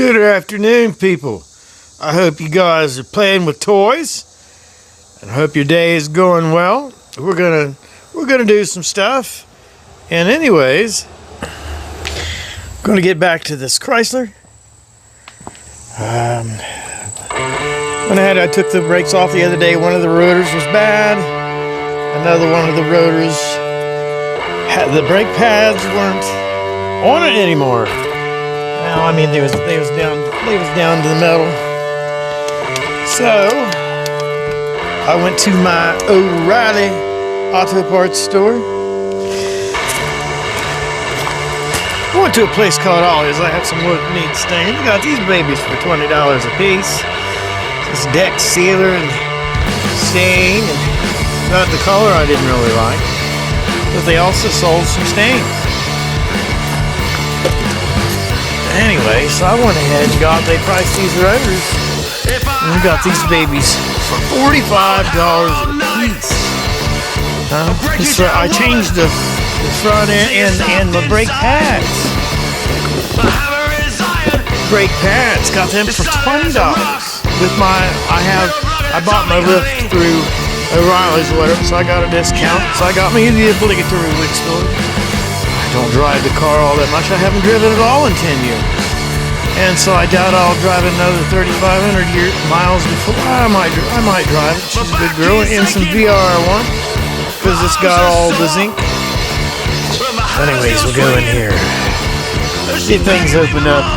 Good afternoon, people. I hope you guys are playing with toys, and I hope your day is going well. We're gonna do some stuff, and anyways, I'm gonna get back to this Chrysler. I took the brakes off the other day. One of the rotors was bad. Another one of the rotors the brake pads weren't on it anymore. Now, I mean, they was down to the metal. So I went to my O'Reilly Auto Parts store. I went to a place called Ollie's. I have some wood neat stains. I got these babies for $20 a piece. This deck sealer and stain, and got the color I didn't really like, but they also sold some stains. Anyway, so I went ahead and they priced these rotors, and we got these babies for $45 a piece. So I changed the front end and the brake pads. Brake pads, got them for $20. With I bought my lift through O'Reilly's or whatever, so I got a discount. So I got me the obligatory wick store. I don't drive the car all that much. I haven't driven it all in 10 years. And so I doubt I'll drive another 3,500 miles before I might drive it. She's a good girl, and some VR I want, because it's got all the zinc. Anyways, we'll go in here. See if things open up.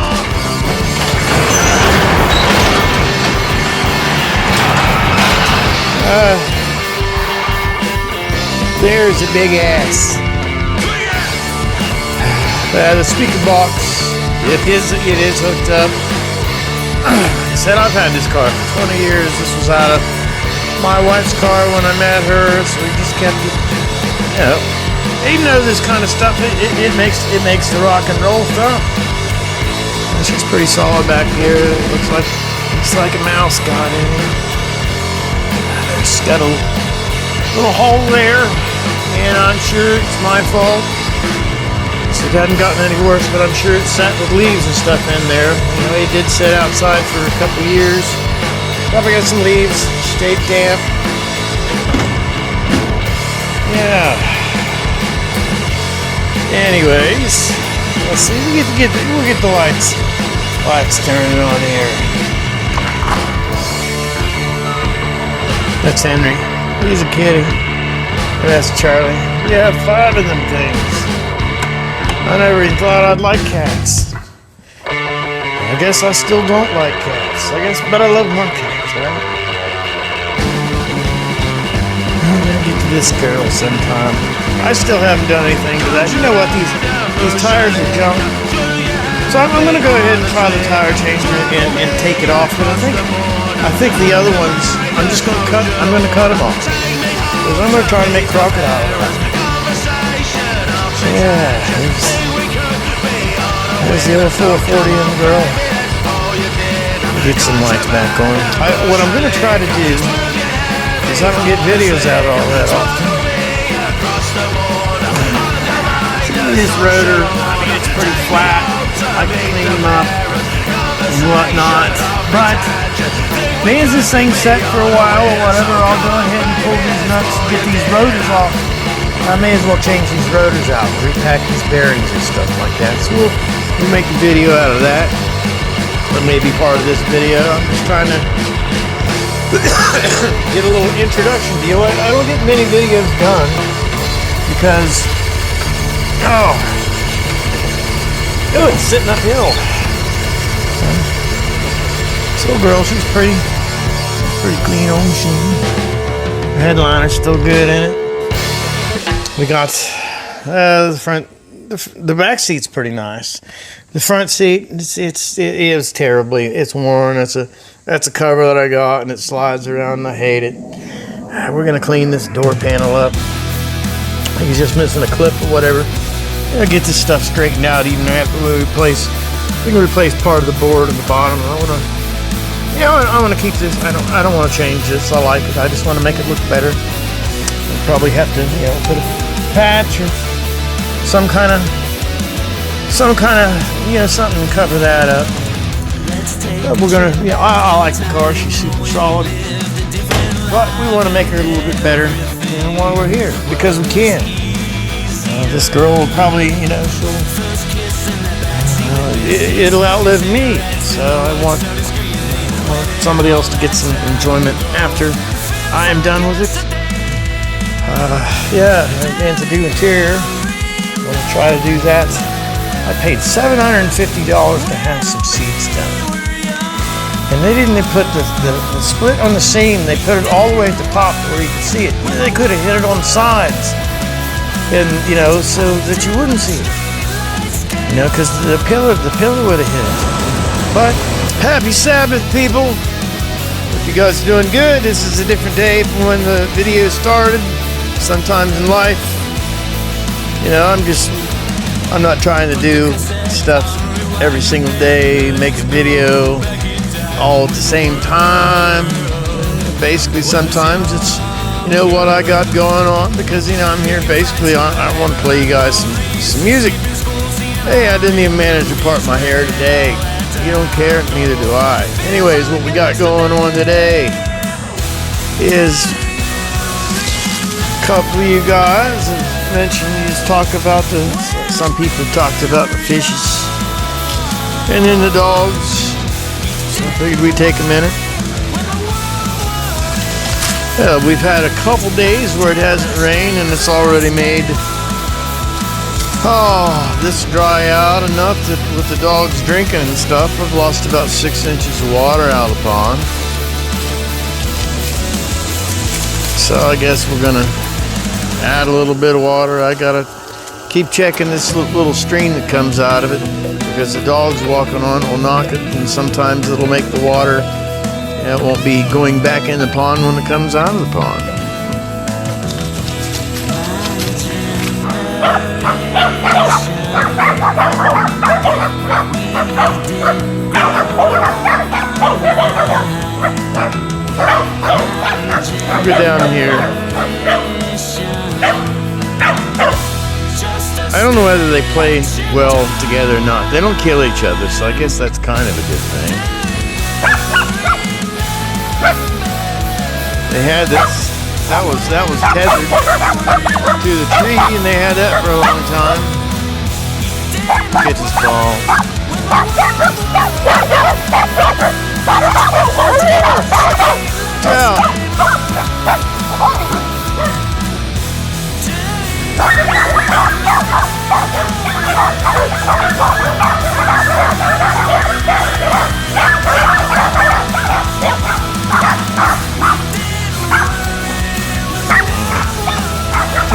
There's a big ass. The speaker box, it is hooked up. I said I've had this car for 20 years. This was out of my wife's car when I met her, so we just kept it. You know, even though this kind of stuff, it makes the rock and roll stuff. She's pretty solid back here. It looks like a mouse got in it. There's got a little hole there, and I'm sure it's my fault. It hadn't gotten any worse, but I'm sure it's sat with leaves and stuff in there. You know, it did sit outside for a couple of years. Probably got some leaves, stayed damp. Yeah. Anyways, let's see. We'll get the lights turning on here. That's Henry. He's a kitty. That's Charlie. We have 5 of them things. I never even thought I'd like cats. I guess I still don't like cats. But I love my cats, right? I'm gonna get to this girl sometime. I still haven't done anything to that. You know what? These tires are junk. So I'm gonna go ahead and try the tire changer and take it off. But I think the other ones, I'm gonna cut them off. Because I'm gonna try and make crocodile. Yeah, there's the old 440 in the girl. Get some lights back on. What I'm going to try to do is I don't get videos out all that often. This rotor, I mean, it's pretty flat. I can clean them up and whatnot. But being this thing set for a while or whatever, I'll go ahead and pull these nuts and get these rotors off. I may as well change these rotors out, repack these bearings and stuff like that. So we'll make a video out of that. Or maybe part of this video. I'm just trying to get a little introduction deal. I don't get many videos done because it's sitting uphill. So girl, she's pretty clean old machine. The headliner's still good in it. We got the front, the back seat's pretty nice. The front seat, it is terribly, it's worn. That's a cover that I got, and it slides around, and I hate it. We're gonna clean this door panel up. I think it's just missing a clip or whatever. I'll get this stuff straightened out. Even after we can replace part of the board on the bottom. I want to keep this. I don't want to change this. I like it. I just want to make it look better. I'll probably have to, put a patch or some kind of, something to cover that up. But we're gonna, you know, I like the car. She's super solid. But we want to make her a little bit better, you know, while we're here, because we can. This girl will probably, you know, it'll outlive me. So I want somebody else to get some enjoyment after I am done with it. Yeah, and to do interior, I'm going to try to do that. I paid $750 to have some seats done. And they didn't put the split on the seam, they put it all the way at the top where you could see it. They could have hit it on the sides. And, you know, so that you wouldn't see it. You know, because the pillar would have hit it. But, happy Sabbath, people. Hope you guys are doing good. This is a different day from when the video started. Sometimes in life, you know, I'm not trying to do stuff every single day, make a video all at the same time. Basically, sometimes it's, you know, what I got going on, because, you know, I'm here basically I want to play you guys some music. Hey, I didn't even manage to part my hair today. You don't care, neither do I. Anyways, what we got going on today is a couple of you guys have mentioned, you just talk about some people talked about the fishes and then the dogs. So I figured we'd take a minute. Yeah, we've had a couple days where it hasn't rained and it's already made this dry out enough that with the dogs drinking and stuff, I've lost about 6 inches of water out of the pond. So I guess we're gonna add a little bit of water. I gotta keep checking this little stream that comes out of it, because the dogs walking on it will knock it, and sometimes it'll make the water, it won't be going back in the pond when it comes out of the pond. I'll go down here. I don't know whether they play well together or not. They don't kill each other, so I guess that's kind of a good thing. They had this, that was tethered to the tree, and they had that for a long time. Gets his ball. Yeah.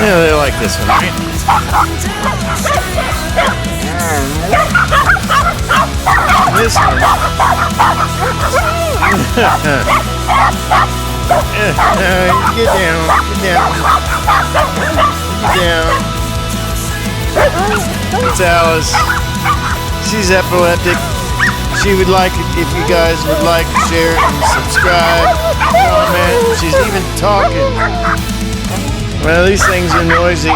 Yeah, they like this one, right? This one. Get down. It's Alice. She's epileptic. She would like it if you guys would like to share and subscribe, comment. She's even talking. Well, these things are noisy.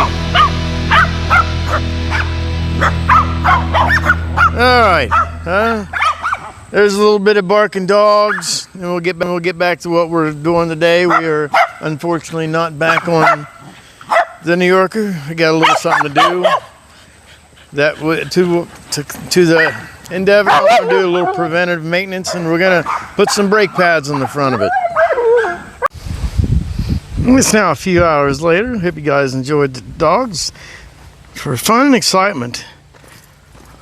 Alright, there's a little bit of barking dogs, and we'll get back to what we're doing today. We are unfortunately not back on the New Yorker. We got a little something to do. That to the Endeavor, we're gonna do a little preventive maintenance, and we're gonna put some brake pads on the front of it. It's now a few hours later. Hope you guys enjoyed the dogs. For fun and excitement,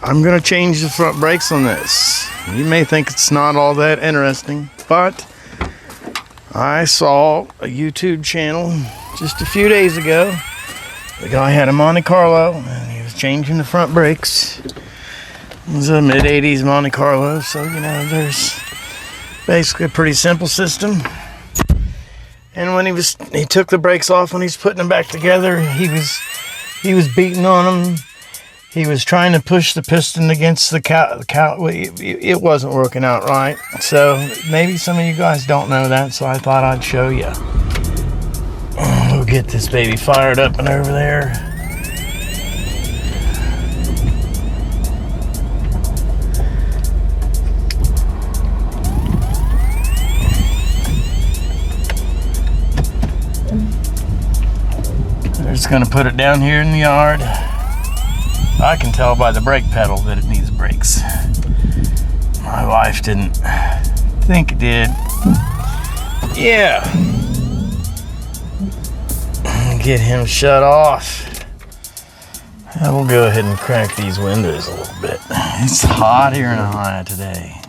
I'm going to change the front brakes on this. You may think it's not all that interesting, but I saw a YouTube channel just a few days ago. The guy had a Monte Carlo, and he was changing the front brakes. It was a mid-80s Monte Carlo, so, you know, there's basically a pretty simple system. And when he took the brakes off, when he's putting them back together, he was beating on them. He was trying to push the piston against the it wasn't working out right. So maybe some of you guys don't know that, so I thought I'd show you. We'll get this baby fired up and over there. just gonna put it down here in the yard. I can tell by the brake pedal that it needs brakes. My wife didn't think it did. Yeah. Get him shut off. And we'll go ahead and crack these windows a little bit. It's hot here in Ohio today.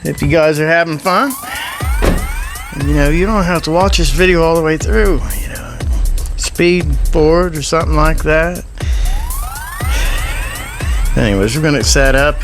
If you guys are having fun, and you know, you don't have to watch this video all the way through, you know, speed forward or something like that. Anyways, we're gonna set up.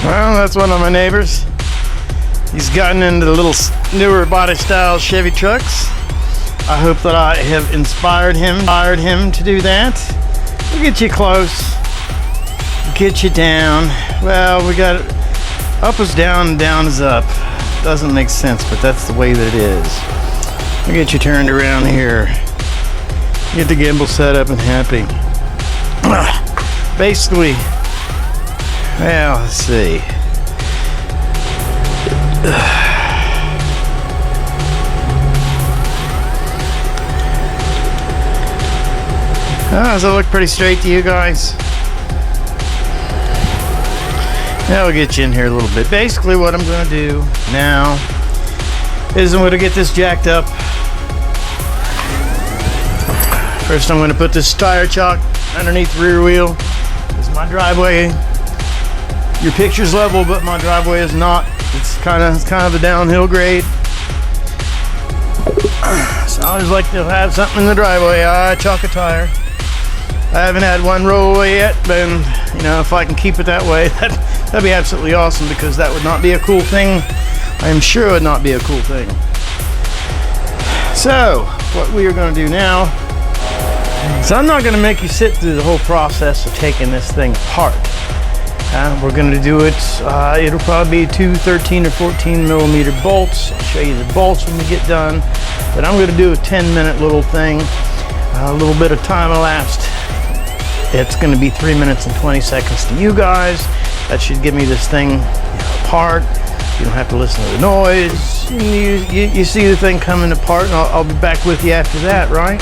Well, that's one of my neighbors. He's gotten into the little newer body style Chevy trucks. I hope that I have inspired him to do that. We'll get you close, get you down. Well, we got it. Up is down and down is up. Doesn't make sense, but that's the way that it is. We'll get you turned around here. Get the gimbal set up and happy. Basically, well, let's see. Does it look pretty straight to you guys? Now we'll get you in here a little bit. Basically what I'm going to do now is I'm going to get this jacked up. First I'm going to put this tire chock underneath the rear wheel. This is my driveway. Your picture's level, but my driveway is not. It's kind of a downhill grade. So I always like to have something in the driveway. I chalk a tire. I haven't had one roll away yet, but you know, if I can keep it that way, that'd be absolutely awesome, because that would not be a cool thing. I am sure it would not be a cool thing. So what we are going to do now, so I'm not going to make you sit through the whole process of taking this thing apart. We're going to do it, it'll probably be two 13 or 14 millimeter bolts. I'll show you the bolts when we get done. But I'm going to do a 10-minute little thing, a little bit of time elapsed. It's going to be 3 minutes and 20 seconds to you guys. That should give me this thing apart. You don't have to listen to the noise. You see the thing coming apart, and I'll be back with you after that, right?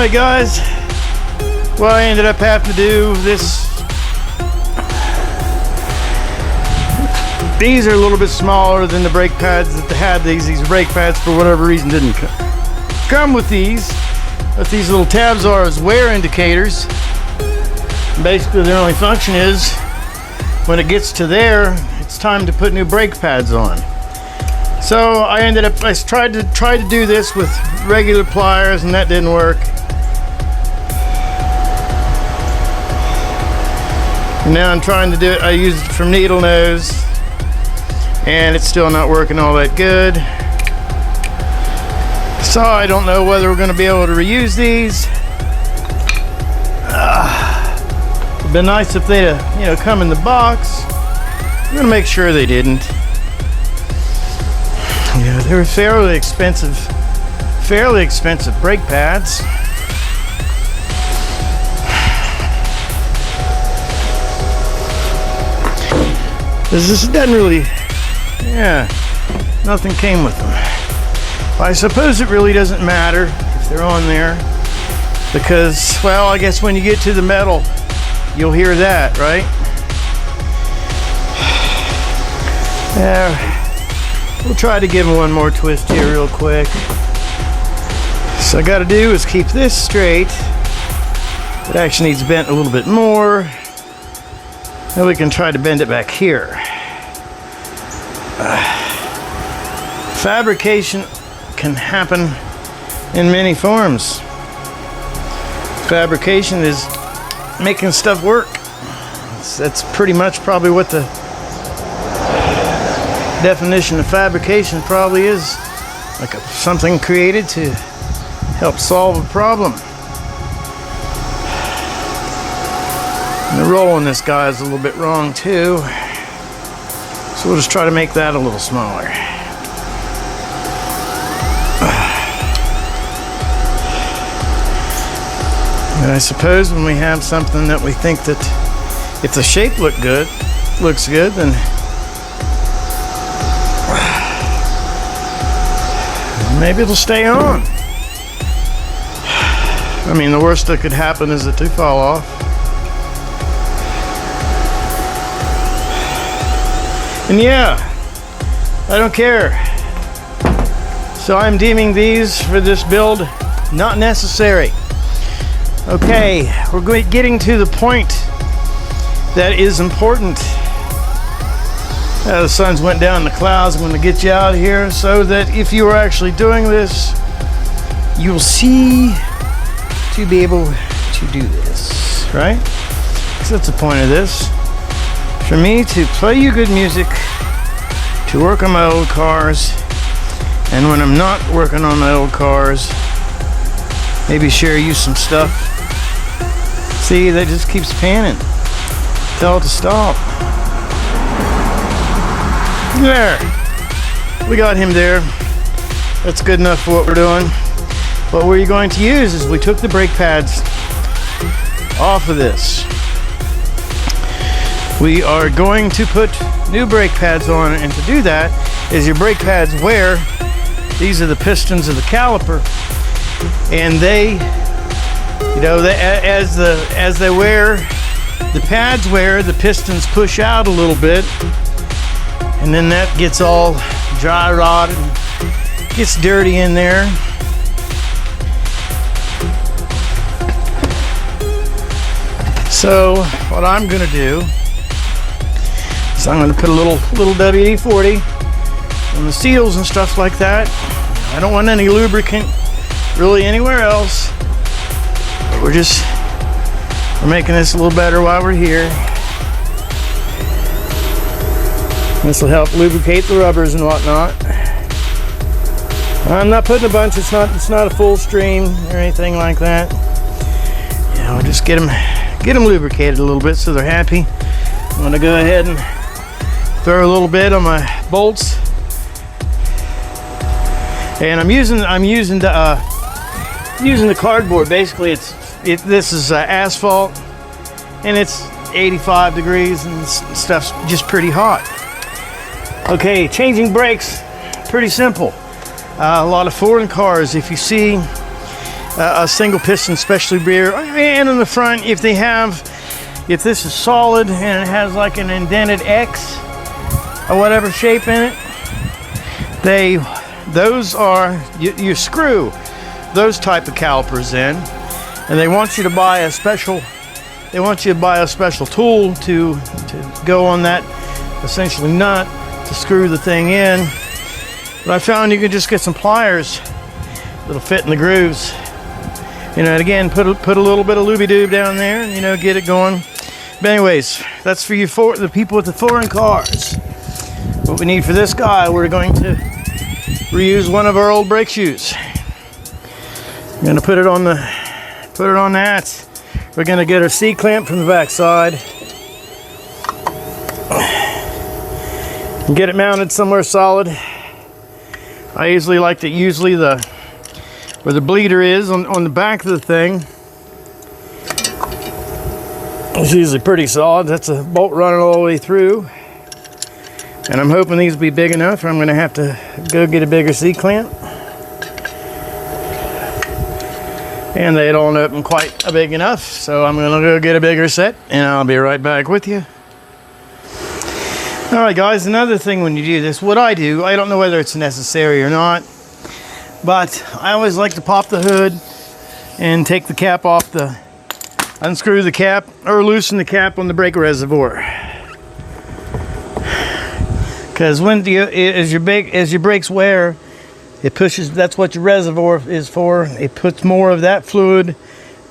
Alright guys, well I ended up having to do this. These are a little bit smaller than the brake pads that had these. These brake pads for whatever reason didn't come with these. What these little tabs are is wear indicators. Basically their only function is when it gets to there, it's time to put new brake pads on. So I tried to do this with regular pliers and that didn't work. And now I'm trying to do it, I used it from needle nose and it's still not working all that good. So I don't know whether we're going to be able to reuse these. It'd been nice if they'd come in the box. I'm going to make sure they didn't. Yeah, they were fairly expensive brake pads. This doesn't really, yeah, nothing came with them. I suppose it really doesn't matter if they're on there because, well, I guess when you get to the metal, you'll hear that, right? Yeah, we'll try to give them one more twist here real quick. So I got to do is keep this straight. It actually needs bent a little bit more. Then we can try to bend it back here. Fabrication can happen in many forms. Fabrication is making stuff work. That's pretty much probably what the definition of fabrication probably is. Like something created to help solve a problem. And the roll on this guy is a little bit wrong too. So we'll just try to make that a little smaller. And I suppose when we have something that we think that if the shape looks good, then maybe it'll stay on. I mean, the worst that could happen is that they fall off. And yeah, I don't care. So I'm deeming these for this build not necessary. Okay, we're getting to the point that is important. The sun's went down in the clouds. I'm going to get you out here so that if you are actually doing this, you'll see to be able to do this, right? Because that's the point of this. For me to play you good music, to work on my old cars, and when I'm not working on my old cars, maybe share you some stuff. See, that just keeps panning. Tell it to stop. There. We got him there. That's good enough for what we're doing. What we're going to use is we took the brake pads off of this. We are going to put new brake pads on, and to do that is your brake pads wear. These are the pistons of the caliper, and they, as they wear, the pads wear, the pistons push out a little bit, and then that gets all dry rotted and gets dirty in there. So what I'm going to do is I'm going to put a little WD-40 on the seals and stuff like that. I don't want any lubricant really anywhere else. But we're making this a little better while we're here. This will help lubricate the rubbers and whatnot. I'm not putting a bunch. It's not a full stream or anything like that. We'll just get them lubricated a little bit so they're happy. I'm going to go ahead and throw a little bit on my bolts. And I'm using the cardboard. Basically, this is asphalt, and it's 85 degrees, and stuff's just pretty hot. Okay, changing brakes, pretty simple. A lot of foreign cars, if you see a single piston specialty rear, and in the front, if this is solid and it has like an indented X or whatever shape in it, those are, you screw those type of calipers in, and they want you to buy a special tool to go on that essentially nut to screw the thing in. But I found you can just get some pliers that'll fit in the grooves. You know, and again, put a little bit of looby-doob down there, and, you know, get it going. But anyways, that's for you, for the people with the foreign cars. What we need for this guy, we're going to reuse one of our old brake shoes. I'm gonna put it on that. We're gonna get our C-clamp from the back side and get it mounted somewhere solid. I usually like to, where the bleeder is on the back of the thing, it's usually pretty solid. That's a bolt running all the way through. And I'm hoping these will be big enough, or I'm gonna have to go get a bigger C-clamp. And they don't open quite big enough, so I'm gonna go get a bigger set, and I'll be right back with you. All right, guys, another thing when you do this, what I do, I don't know whether it's necessary or not, but I always like to pop the hood and take the cap off unscrew the cap, or loosen the cap on the brake reservoir. Because as your brakes wear, it pushes, that's what your reservoir is for. It puts more of that fluid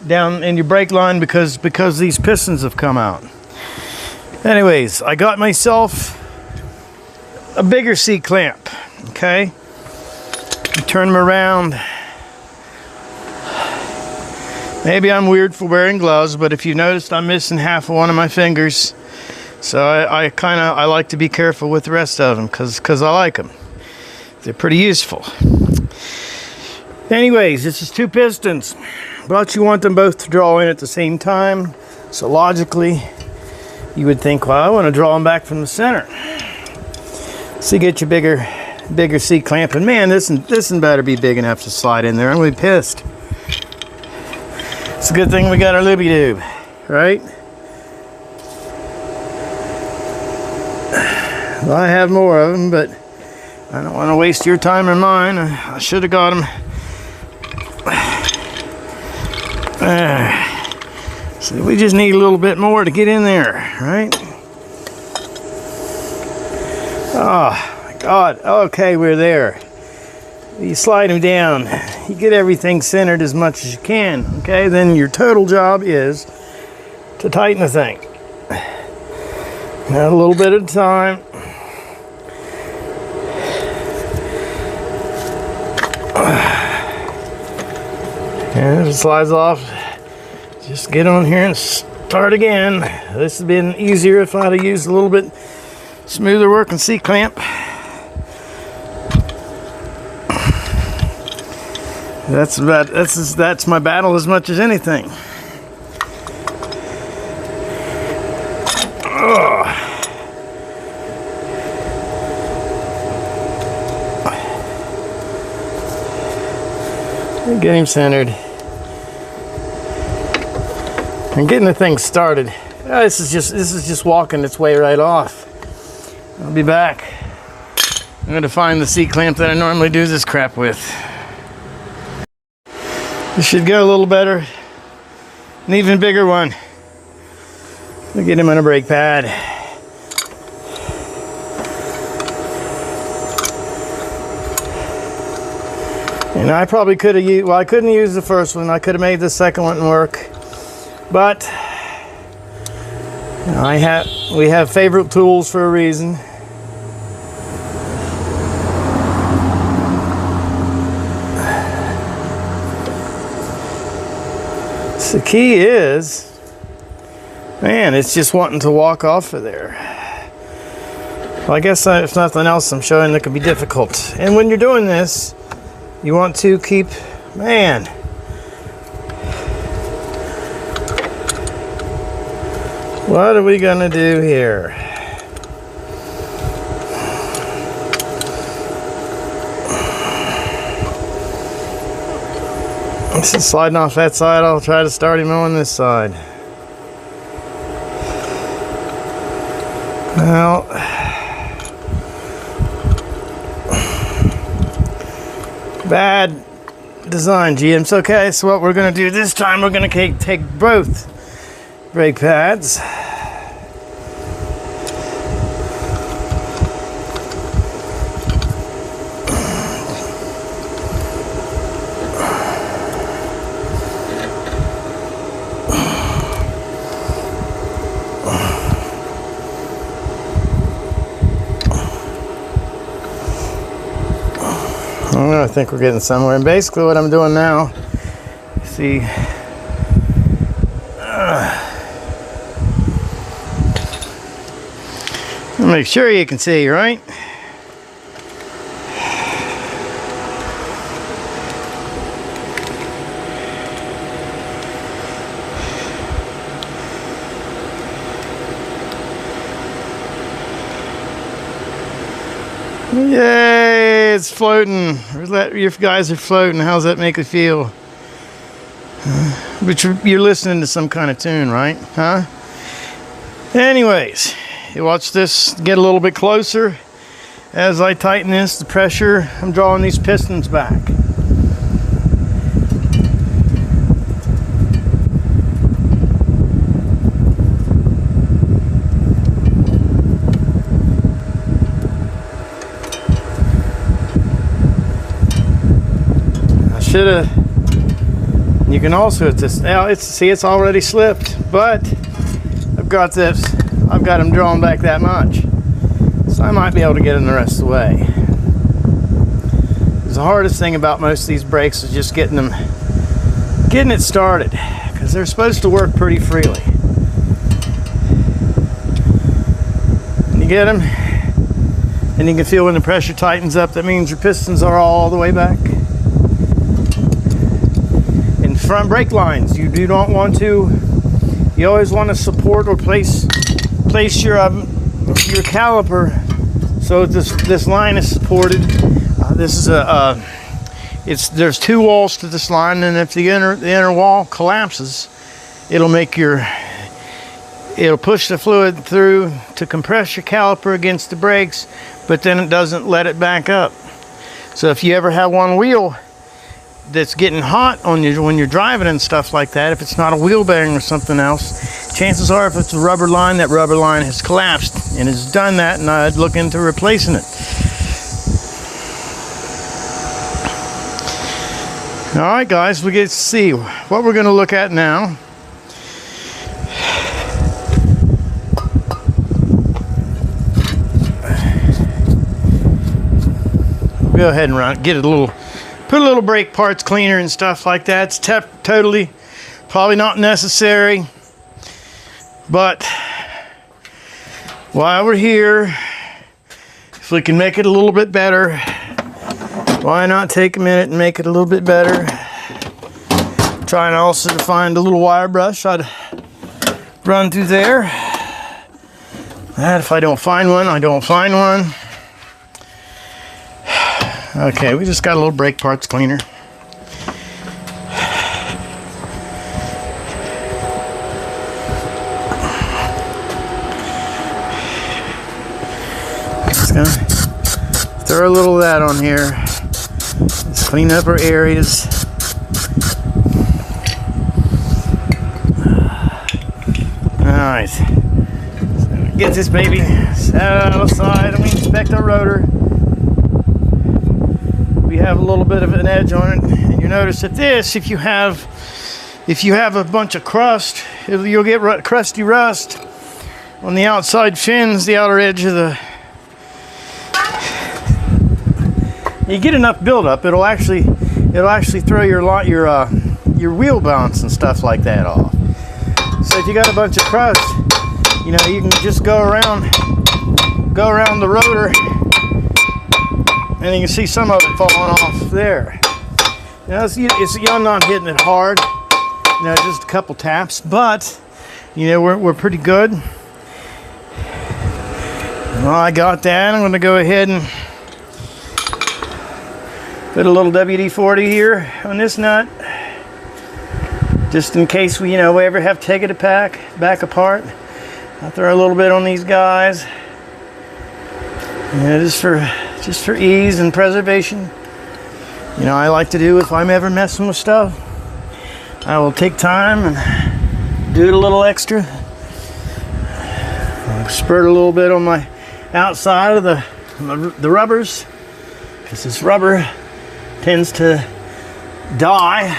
down in your brake line because these pistons have come out. Anyways, I got myself a bigger C-clamp, okay? Turn them around. Maybe I'm weird for wearing gloves, but if you noticed, I'm missing half of one of my fingers. So I like to be careful with the rest of them because I like them. They're pretty useful. Anyways, this is two pistons, but you want them both to draw in at the same time. So logically, you would think, well, I want to draw them back from the center. So you get your bigger C-clamp, and man, this one better be big enough to slide in there. I'm gonna be pissed. It's a good thing we got our looby-doob, right? Well, I have more of them, but I don't want to waste your time or mine. I should have got them. So we just need a little bit more to get in there, right? Oh my God. Okay, we're there. You slide them down. You get everything centered as much as you can. Okay, then your total job is to tighten the thing. Now a little bit at a time. And if it slides off, just get on here and start again. This would have been easier if I'd have used a little bit smoother working C-clamp. That's my battle as much as anything. Get him centered. And getting the thing started. This is just walking its way right off. I'll be back. I'm going to find the C-clamp that I normally do this crap with. This should go a little better. An even bigger one. We'll get him on a brake pad. And I probably could have used, well, I couldn't use the first one. I could have made the second one work. But we have favorite tools for a reason. So the key is, man, it's just wanting to walk off of there. Well, I guess if nothing else, I'm showing that can be difficult. And when you're doing this, you want to keep, man, what are we gonna do here? This is sliding off that side. I'll try to start him on this side. Well, bad design, GM's okay. So what we're going to do this time, we're going to take both brake pads. I think we're getting somewhere. And basically what I'm doing now, see, make sure you can see, right? Yay, it's floating. Your guys are floating. How's that make you feel? But you're listening to some kind of tune, right? Huh? Anyways, you watch this get a little bit closer. As I tighten this, the pressure, I'm drawing these pistons back. You can also hit this now. See, it's already slipped, but I've got them drawn back that much, so I might be able to get them the rest of the way. The hardest thing about most of these brakes is just getting it started, because they're supposed to work pretty freely. When you get them, and you can feel when the pressure tightens up, that means your pistons are all the way back. Front brake lines, you always want to support or place your caliper so this line is supported. There's two walls to this line, and if the inner wall collapses, it'll push the fluid through to compress your caliper against the brakes, but then it doesn't let it back up. So if you ever have one wheel that's getting hot on you when you're driving and stuff like that, if it's not a wheel bearing or something else, chances are if it's a rubber line, that rubber line has collapsed and has done that, and I'd look into replacing it. All right, guys, we get to see what we're going to look at now. We'll go ahead and get it put a little brake parts cleaner and stuff like that. It's totally probably not necessary, but while we're here, if we can make it a little bit better, why not take a minute and make it a little bit better? Trying also to find a little wire brush I'd run through there. And if I don't find one, I don't find one. Okay, we just got a little brake parts cleaner. Just gonna throw a little of that on here. Just clean up our areas. Alright. So get this baby set out of the side, and we inspect our rotor. We have a little bit of an edge on it, and you notice that this, if you have a bunch of crust, you'll get crusty rust on the outside fins, the outer edge of the. You get enough buildup, it'll actually throw your wheel balance and stuff like that off. So if you got a bunch of crust, you can just go around the rotor, and you can see some of it falling off there. I'm not hitting it hard, just a couple taps, but we're pretty good. Well, I got that. I'm going to go ahead and put a little WD-40 here on this nut. just in case we ever have to take it back apart. I'll throw a little bit on these guys, just for ease and preservation. I like to do, if I'm ever messing with stuff, I will take time and do it a little extra. I'll spurt a little bit on my outside of the rubbers, because this rubber tends to die.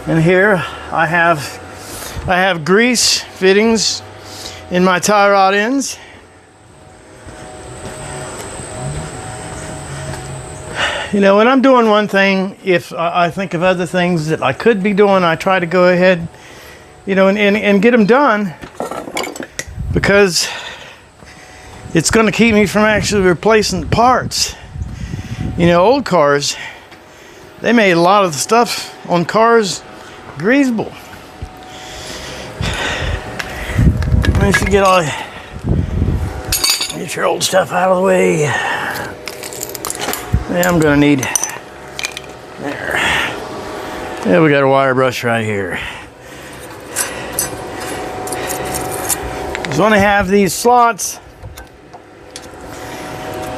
And here I have grease fittings in my tie rod ends. When I'm doing one thing, if I think of other things that I could be doing, I try to go ahead, and get them done, because it's going to keep me from actually replacing parts. Old cars, they made a lot of the stuff on cars greasable. Once you get your old stuff out of the way, yeah, I'm gonna need there. Yeah, we got a wire brush right here. Just want to have these slots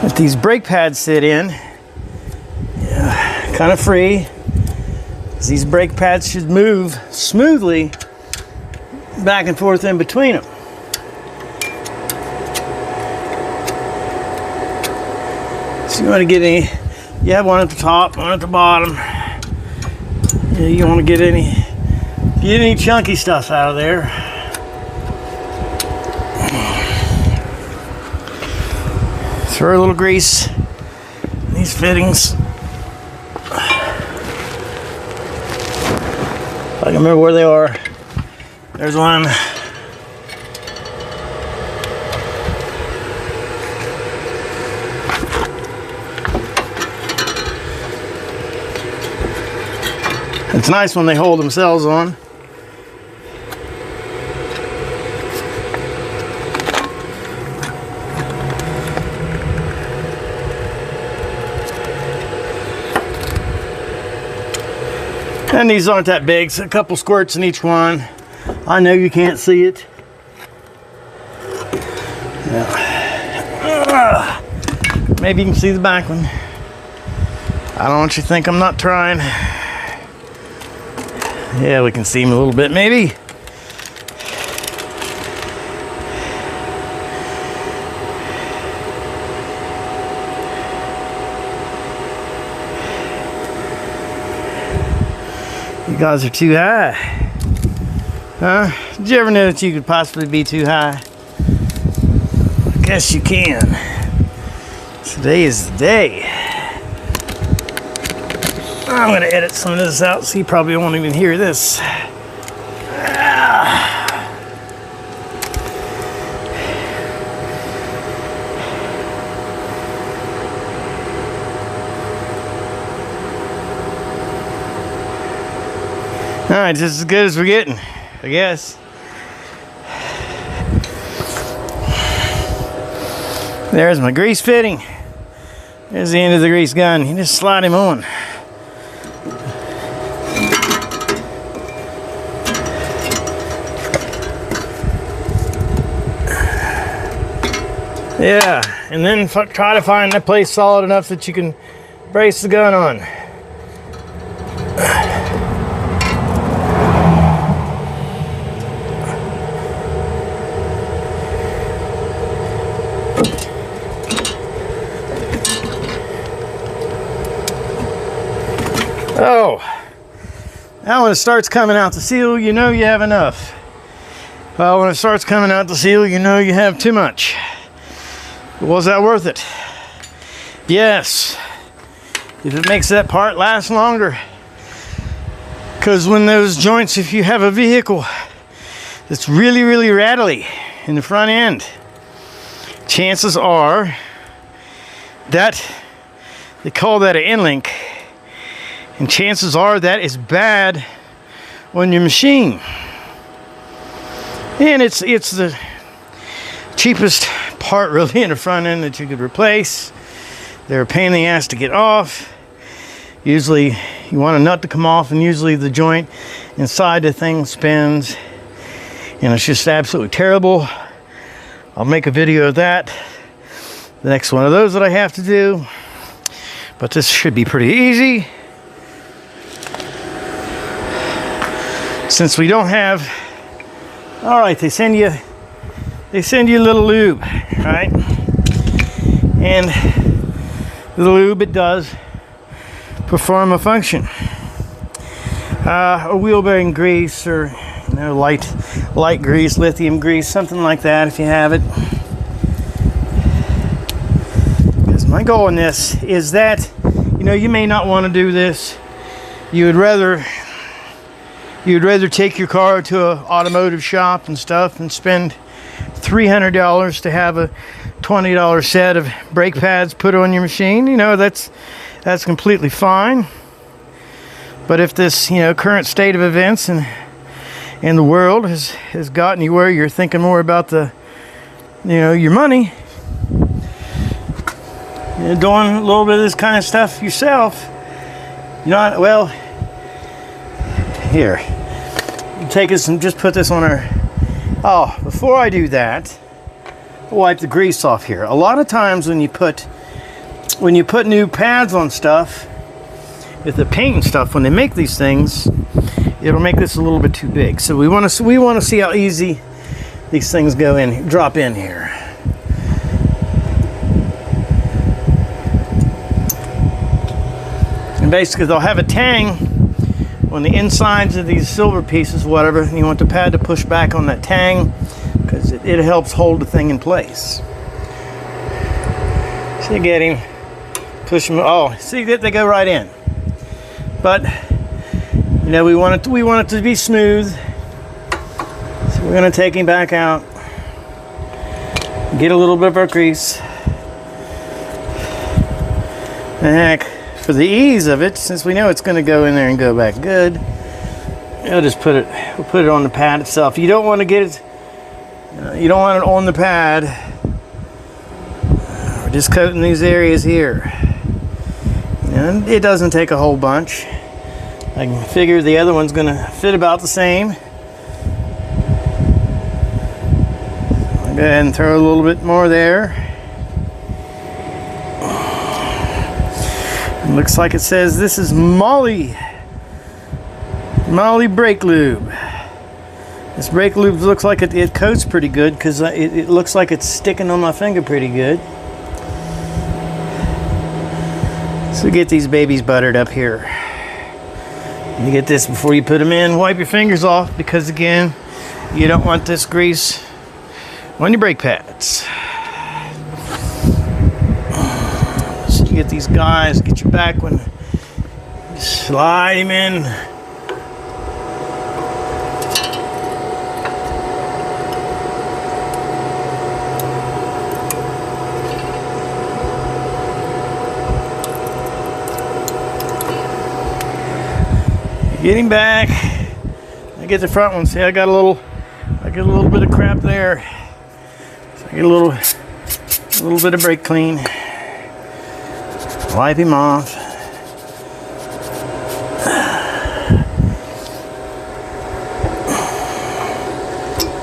that these brake pads sit in, kind of free. These brake pads should move smoothly back and forth in between them. So you want to get you have one at the top, one at the bottom. You want to get any chunky stuff out of there. Throw a little grease in these fittings. I can remember where they are. There's one. It's nice when they hold themselves on. And these aren't that big, so a couple squirts in each one. I know you can't see it. Yeah. Maybe you can see the back one. I don't want you to think I'm not trying. Yeah, we can see him a little bit, maybe. You guys are too high. Huh? Did you ever know that you could possibly be too high? I guess you can. Today is the day. I'm gonna edit some of this out so you probably won't even hear this. Alright, just as good as we're getting, I guess. There's my grease fitting. There's the end of the grease gun. You just slide him on. Yeah, and then try to find that place solid enough that you can brace the gun on. Oh, now when it starts coming out the seal, you know you have enough. Well, when it starts coming out the seal, you know you have too much. Was that worth it? Yes, if it makes that part last longer. Because when those joints, if you have a vehicle that's really, really rattly in the front end, chances are that they call that an end-link, and chances are that is bad on your machine. And it's the cheapest part really in the front end that you could replace. They're a pain in the ass to get off. Usually you want a nut to come off, and usually the joint inside the thing spins, and it's just absolutely terrible. I'll make a video of that, the next one of those that I have to do, but this should be pretty easy. Since we don't have, all right, they send you a little lube, right? And the lube, it does perform a function. A wheel bearing grease, or light grease, lithium grease, something like that if you have it. Because my goal in this is that, you may not want to do this. You would rather take your car to an automotive shop and stuff and spend $300 to have a $20 set of brake pads put on your machine. That's completely fine. But if this current state of events and the world has gotten you where you're thinking more about your money, doing a little bit of this kind of stuff yourself, well, here, take this and just put this on our. Oh, before I do that, I'll wipe the grease off here. A lot of times when you put new pads on stuff, with the paint and stuff, when they make these things, it'll make this a little bit too big. So we want to see how easy these things drop in here. And basically they'll have a tang on the insides of these silver pieces, whatever, and you want the pad to push back on that tang because it helps hold the thing in place. So you get him, push them. Oh, see, they go right in. But we want it to be smooth, so we're going to take him back out, get a little bit of our grease. And heck, for the ease of it, since we know it's going to go in there and go back good, we'll just put it on the pad itself. You don't want to get it, you don't want it on the pad. We're just coating these areas here. And it doesn't take a whole bunch. I can figure the other one's going to fit about the same. I'll go ahead and throw a little bit more there. It looks like it says this is Molly brake lube. This brake lube looks like it coats pretty good because it looks like it's sticking on my finger pretty good. So get these babies buttered up here. You get this before you put them in. Wipe your fingers off because, again, you don't want this grease on your brake pads. So you get these guys, get your back one, slide him in. Get him back. I get the front one. See, I get a little bit of crap there. So I get a little bit of brake clean. Wipe him off.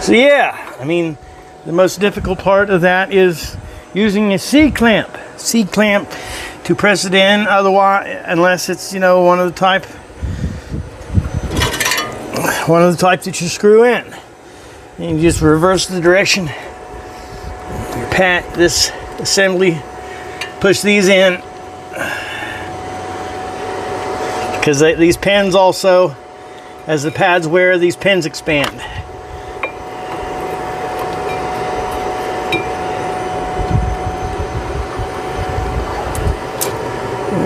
So yeah, I mean, the most difficult part of that is using a C-clamp to press it in. Otherwise, unless it's one of the type that you screw in. And you just reverse the direction. You pat this assembly, push these in. Because these pins also, as the pads wear, these pins expand.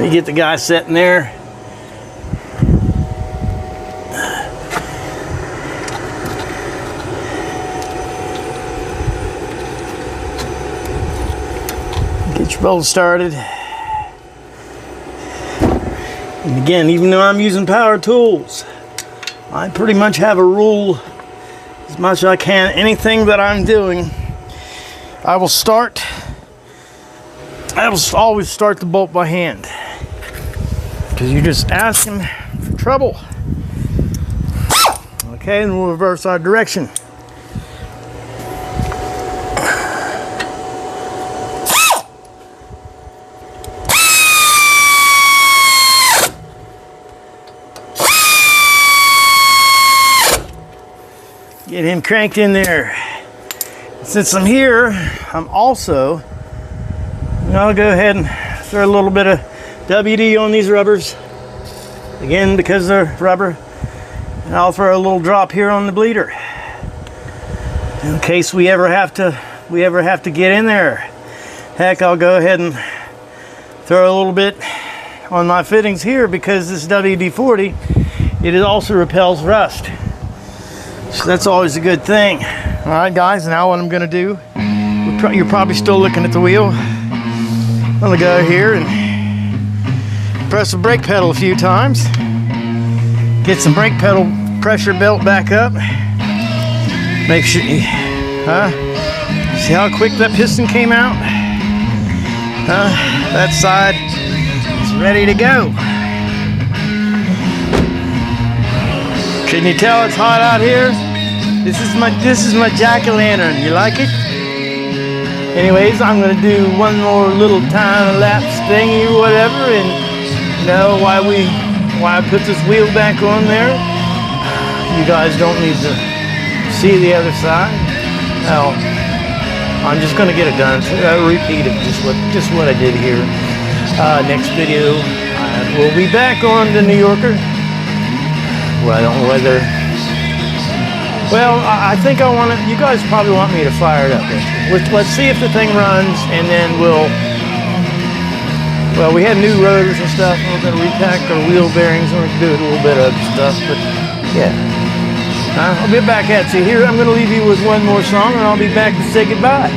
You get the guy sitting there. Get your bolt started. And again, even though I'm using power tools, I pretty much have a rule as much as I can. Anything that I'm doing, I will always start the bolt by hand. because you're just asking for trouble. Okay, and we'll reverse our direction. Get him cranked in there. Since I'm here, I'm also, I'll go ahead and throw a little bit of WD on these rubbers. Again, because they're rubber. And I'll throw a little drop here on the bleeder. In case we ever have to get in there. Heck, I'll go ahead and throw a little bit on my fittings here, because this WD-40, it also repels rust. So that's always a good thing. All right, guys, now what I'm gonna do, you're probably still looking at the wheel. I'm gonna go here and press the brake pedal a few times. Get some brake pedal pressure built back up. Make sure, see how quick that piston came out? That side is ready to go. Can you tell it's hot out here? This is my jack-o'-lantern. You like it? Anyways, I'm gonna do one more little time lapse thingy or whatever, and you know why I put this wheel back on there. You guys don't need to see the other side. No, I'm just gonna get it done. Repeat it, just what I did here. Next video, we'll be back on the New Yorker. Well, I don't know whether. Well, I think I want to. You guys probably want me to fire it up. Let's see if the thing runs, and then we'll. Well, we had new rotors and stuff. We're going to repack our wheel bearings. We're going to do a little bit of stuff, but yeah. I'll be back at you here. I'm going to leave you with one more song, and I'll be back to say goodbye.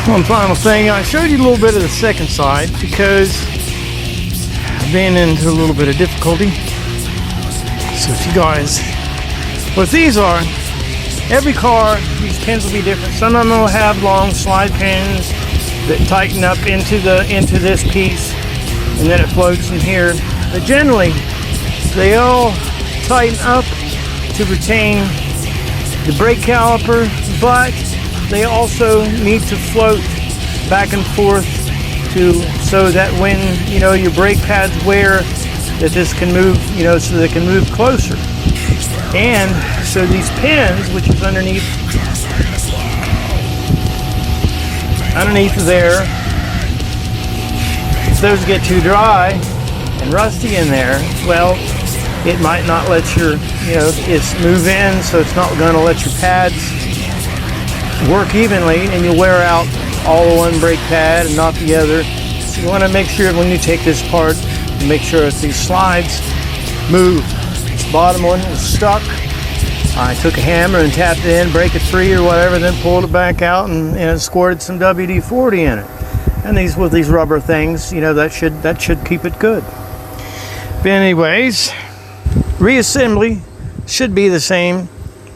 One final thing, I showed you a little bit of the second side because I've been into a little bit of difficulty. So if you guys, what these are, every car, these pins will be different. Some of them will have long slide pins that tighten up into this piece, and then it floats in here. But generally, they all tighten up to retain the brake caliper, but they also need to float back and forth so that when your brake pads wear, that this can move, so they can move closer. And so these pins, which is underneath there, if those get too dry and rusty in there, well, it might not let it's move in, so it's not going to let your pads work evenly, and you'll wear out all one brake pad and not the other. So you want to make sure when you take this apart, make sure that these slides move. This bottom one is stuck. I took a hammer and tapped it in, break it free or whatever, then pulled it back out and squirted some WD-40 in it. And with these rubber things, that should keep it good. But anyways, reassembly should be the same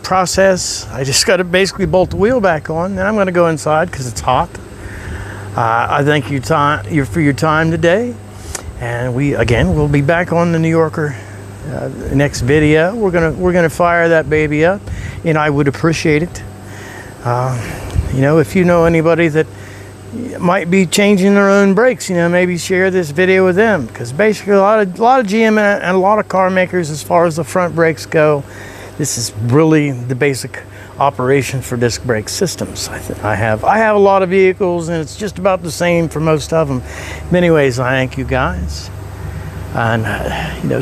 process. I just got to basically bolt the wheel back on. Then I'm going to go inside because it's hot. I thank you for your time today, and we'll be back on the New Yorker next video. We're gonna fire that baby up, and I would appreciate it. If you know anybody that might be changing their own brakes, maybe share this video with them, because basically a lot of GM and a lot of car makers, as far as the front brakes go, this is really the basic operation for disc brake systems. I have a lot of vehicles, and it's just about the same for most of them. But anyways, I thank you guys, and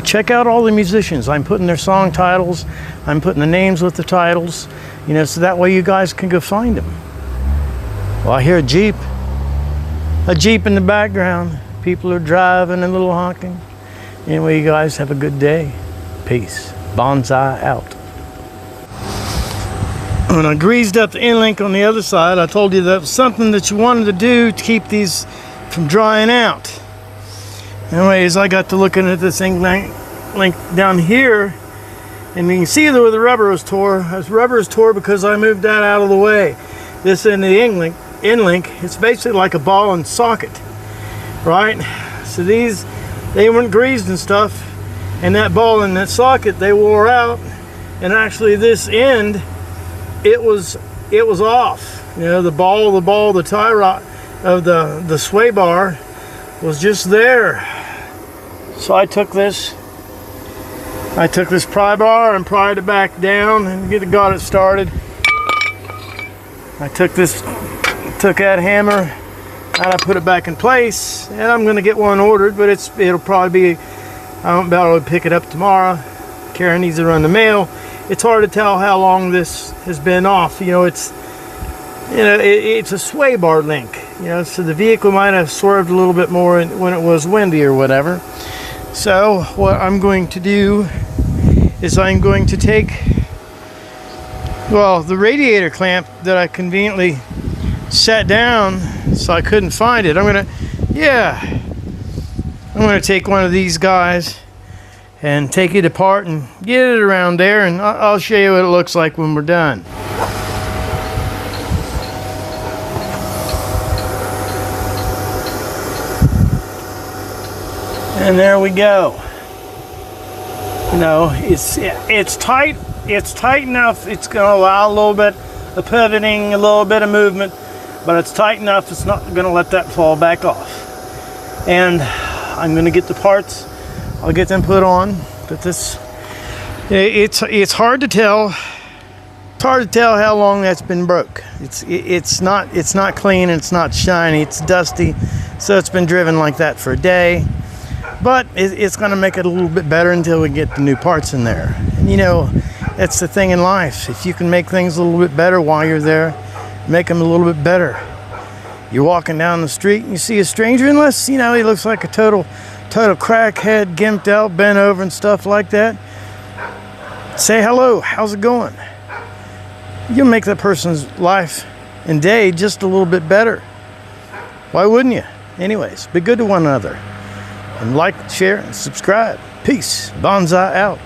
check out all the musicians. I'm putting their song titles, I'm putting the names with the titles, so that way you guys can go find them. Well, I hear a Jeep in the background. People are driving and a little honking. Anyway, you guys have a good day. Peace. Bonsai out. When I greased up the end link on the other side, I told you that was something that you wanted to do to keep these from drying out. Anyways, I got to looking at this end link down here, and you can see where the rubber was tore. This rubber is tore because I moved that out of the way. This in the end link, it's basically like a ball and socket, right? So they weren't greased and stuff, and that ball and that socket, they wore out, and actually this end, it was off. The ball, the tie rod of the sway bar was just there. So I took this pry bar and pried it back down and got it started. I took that hammer and I put it back in place, and I'm gonna get one ordered, but it'll probably be, I won't be able to pick it up tomorrow. Karen needs to run the mail. It's hard to tell how long this has been off. It's a sway bar link. So the vehicle might have swerved a little bit more when it was windy or whatever. So what I'm going to do is I'm going to take, the radiator clamp that I conveniently set down so I couldn't find it. I'm gonna take one of these guys and take it apart and get it around there, and I'll show you what it looks like when we're done. And there we go. It's tight. It's tight enough. It's going to allow a little bit of pivoting, a little bit of movement, but it's tight enough. It's not going to let that fall back off. And I'm going to get the parts. I'll get them put on. But it's hard to tell. It's hard to tell how long that's been broke. It's not clean. It's not shiny. It's dusty. So it's been driven like that for a day. But it's going to make it a little bit better until we get the new parts in there. And that's the thing in life. If you can make things a little bit better while you're there, make them a little bit better. You're walking down the street and you see a stranger, unless he looks like a total crackhead, gimped out, bent over and stuff like that. Say hello, how's it going? You'll make that person's life and day just a little bit better. Why wouldn't you? Anyways, be good to one another. And like, share, and subscribe. Peace. Bonsai out.